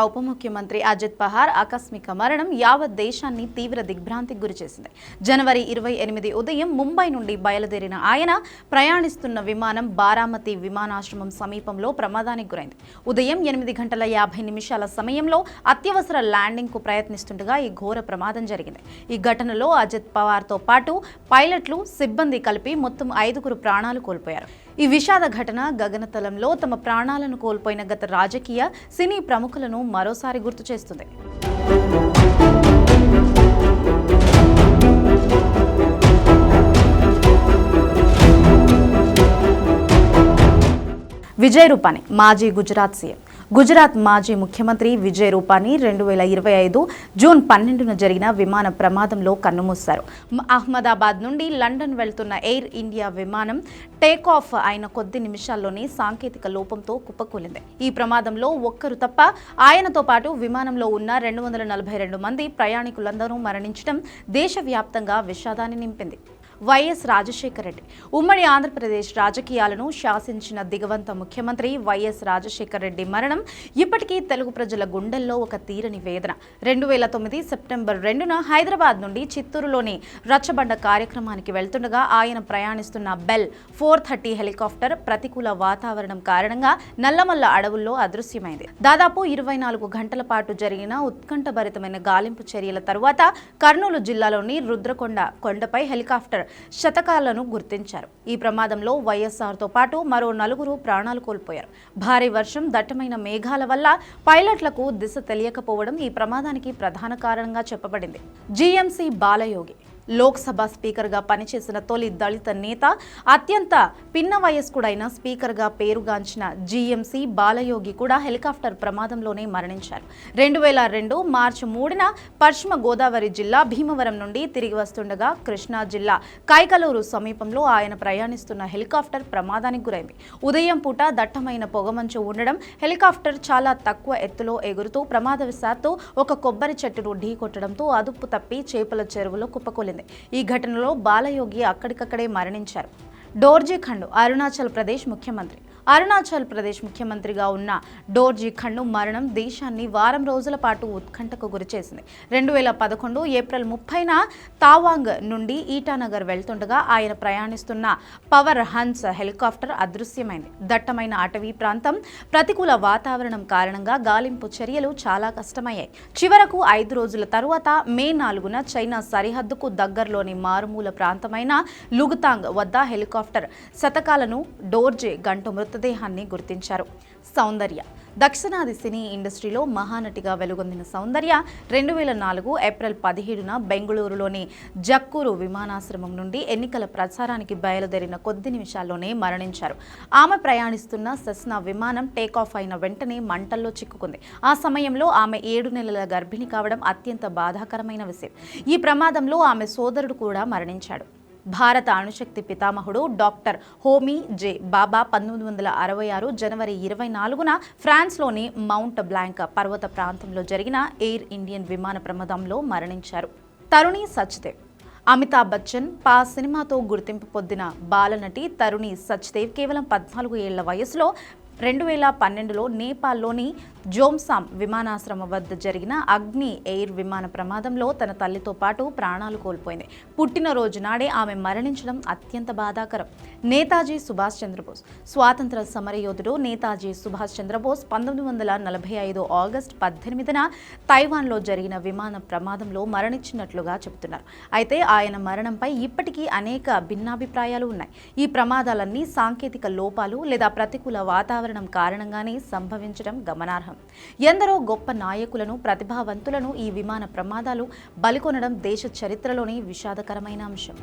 ఉప ముఖ్యమంత్రి అజిత్ పవార్ ఆకస్మిక మరణం యావత్ దేశాన్ని తీవ్ర దిగ్భ్రాంతికి గురిచేసింది. జనవరి 28 ఉదయం ముంబై నుండి బయలుదేరిన ఆయన ప్రయాణిస్తున్న విమానం బారామతి విమానాశ్రమం సమీపంలో ప్రమాదానికి గురైంది. ఉదయం 8:50 సమయంలో అత్యవసర ల్యాండింగ్ కు ప్రయత్నిస్తుండగా ఈ ఘోర ప్రమాదం జరిగింది. ఈ ఘటనలో అజిత్ పవార్తో పాటు పైలట్లు, సిబ్బంది కలిపి మొత్తం 5 ప్రాణాలు కోల్పోయారు. ఈ విషాద ఘటన గగనతలంలో తమ ప్రాణాలను కోల్పోయిన గత రాజకీయ, సినీ ప్రముఖులను మరోసారి గుర్తు చేస్తుంది. విజయ్ రూపానీ మాజీ గుజరాత్ సీఎం. గుజరాత్ మాజీ ముఖ్యమంత్రి విజయ్ రూపానీ 2025 జూన్ 12న జరిగిన విమాన ప్రమాదంలో కన్నుమూశారు. అహ్మదాబాద్ నుండి లండన్ వెళ్తున్న ఎయిర్ ఇండియా విమానం టేకాఫ్ అయిన కొద్ది నిమిషాల్లోనే సాంకేతిక లోపంతో కుప్పకూలింది. ఈ ప్రమాదంలో ఒక్కరు తప్ప ఆయనతో పాటు విమానంలో ఉన్న 242 మంది ప్రయాణికులందరూ మరణించడం దేశవ్యాప్తంగా విషాదాన్ని నింపింది. వైఎస్ రాజశేఖర రెడ్డి. ఉమ్మడి ఆంధ్రప్రదేశ్ రాజకీయాలను శాసించిన దిగవంత ముఖ్యమంత్రి వైఎస్ రాజశేఖర రెడ్డి మరణం ఇప్పటికీ తెలుగు ప్రజల గుండెల్లో ఒక తీరని వేదన. 2009 సెప్టెంబర్ 2న హైదరాబాద్ నుండి చిత్తూరులోని రచ్చబండ కార్యక్రమానికి వెళ్తుండగా ఆయన ప్రయాణిస్తున్న బెల్ 430 హెలికాప్టర్ ప్రతికూల వాతావరణం కారణంగా నల్లమల్ల అడవుల్లో అదృశ్యమైంది. దాదాపు 24 గంటల పాటు జరిగిన ఉత్కంఠభరితమైన గాలింపు చర్యల తరువాత కర్నూలు జిల్లాలోని రుద్రకొండ కొండపై హెలికాప్టర్ శతకాలను గుర్తించారు. ఈ ప్రమాదంలో వైఎస్ఆర్తో పాటు మరో 4 ప్రాణాలు కోల్పోయారు. భారీ వర్షం, దట్టమైన మేఘాల వల్ల పైలట్లకు దిశ తెలియకపోవడం ఈ ప్రమాదానికి ప్రధాన కారణంగా చెప్పబడింది. జీఎంసీ బాలయోగి లోక్సభ స్పీకర్గా పనిచేసిన తొలి దళిత నేత, అత్యంత పిన్న వయస్కుడైన స్పీకర్గా పేరుగాంచిన జీఎంసీ బాలయోగి కూడా హెలికాప్టర్ ప్రమాదంలోనే మరణించారు. 2002 మార్చి 3న పశ్చిమ గోదావరి జిల్లా భీమవరం నుండి తిరిగి వస్తుండగా కృష్ణా జిల్లా కైకలూరు సమీపంలో ఆయన ప్రయాణిస్తున్న హెలికాప్టర్ ప్రమాదానికి గురైంది. ఉదయం పూట దట్టమైన పొగమంచు ఉండడం, హెలికాప్టర్ చాలా తక్కువ ఎత్తులో ఎగురుతూ ప్రమాదవశాత్తు ఒక కొబ్బరి చెట్టును ఢీకొట్టడంతో అదుపు తప్పి చేపల చెరువులో కుప్పకూలింది. ఈ ఘటనలో బాలయోగి అక్కడికక్కడే మరణించారు. డోర్జీ ఖండు అరుణాచల్ ప్రదేశ్ ముఖ్యమంత్రి. అరుణాచల్ ప్రదేశ్ ముఖ్యమంత్రిగా ఉన్న డోర్జీ ఖండు మరణం దేశాన్ని వారం రోజుల పాటు ఉత్కంఠకు గురిచేసింది. 2011 ఏప్రిల్ 30న తావాంగ్ నుండి ఈటానగర్ వెళ్తుండగా ఆయన ప్రయాణిస్తున్న పవర్ హన్స్ హెలికాప్టర్ అదృశ్యమైంది. దట్టమైన అటవీ ప్రాంతం, ప్రతికూల వాతావరణం కారణంగా గాలింపు చర్యలు చాలా కష్టమయ్యాయి. చివరకు 5 రోజుల తరువాత మే 4న చైనా సరిహద్దుకు దగ్గరలోని మారుమూల ప్రాంతమైన లుగుతాంగ్ వద్ద హెలికాప్టర్ శతకాలను డోర్జే గంటు మృతదేహాన్ని గుర్తించారు. సౌందర్య దక్షిణాది సినీ ఇండస్ట్రీలో మహానటిగా వెలుగొందిన సౌందర్య 2004 ఏప్రిల్ 17న బెంగళూరులోని జక్కూరు విమానాశ్రమం నుండి ఎన్నికల ప్రచారానికి బయలుదేరిన కొద్ది నిమిషాల్లోనే మరణించారు. ఆమె ప్రయాణిస్తున్న సెస్నా విమానం టేకాఫ్ అయిన వెంటనే మంటల్లో చిక్కుకుంది. ఆ సమయంలో ఆమె 7 నెలల గర్భిణి కావడం అత్యంత బాధాకరమైన విషయం. ఈ ప్రమాదంలో ఆమె సోదరుడు కూడా మరణించాడు. భారత అణుశక్తి పితామహుడు డాక్టర్ హోమీ జే బాబా 1966 జనవరి 24న ఫ్రాన్స్లోని మౌంట్ బ్లాంక్ పర్వత ప్రాంతంలో జరిగిన ఎయిర్ ఇండియన్ విమాన ప్రమాదంలో మరణించారు. తరుణి సచ్దేవ్. అమితాబ్ బచ్చన్ పా సినిమాతో గుర్తింపు పొందిన బాలనటి తరుణి సచ్దేవ్ కేవలం 14 ఏళ్ల వయసులో 2012లో నేపాల్లోని జోమ్సామ్ విమానాశ్రమం వద్ద జరిగిన అగ్ని ఎయిర్ విమాన ప్రమాదంలో తన తల్లితో పాటు ప్రాణాలు కోల్పోయింది. పుట్టినరోజు నాడే ఆమె మరణించడం అత్యంత బాధాకరం. నేతాజీ సుభాష్ చంద్రబోస్. స్వాతంత్ర సమరయోధుడు నేతాజీ సుభాష్ చంద్రబోస్ 1945 ఆగస్టు 18న తైవాన్లో జరిగిన విమాన ప్రమాదంలో మరణించినట్లుగా చెబుతున్నారు. అయితే ఆయన మరణంపై ఇప్పటికీ అనేక భిన్నాభిప్రాయాలు ఉన్నాయి. ఈ ప్రమాదాలన్నీ సాంకేతిక లోపాలు లేదా ప్రతికూల వాతావరణం కారణంగానే సంభవించడం గమనార్హం. ఎందరో గొప్ప నాయకులను, ప్రతిభావంతులను ఈ విమాన ప్రమాదాలు బలికొనడం దేశ చరిత్రలోని విషాదకరమైన అంశం.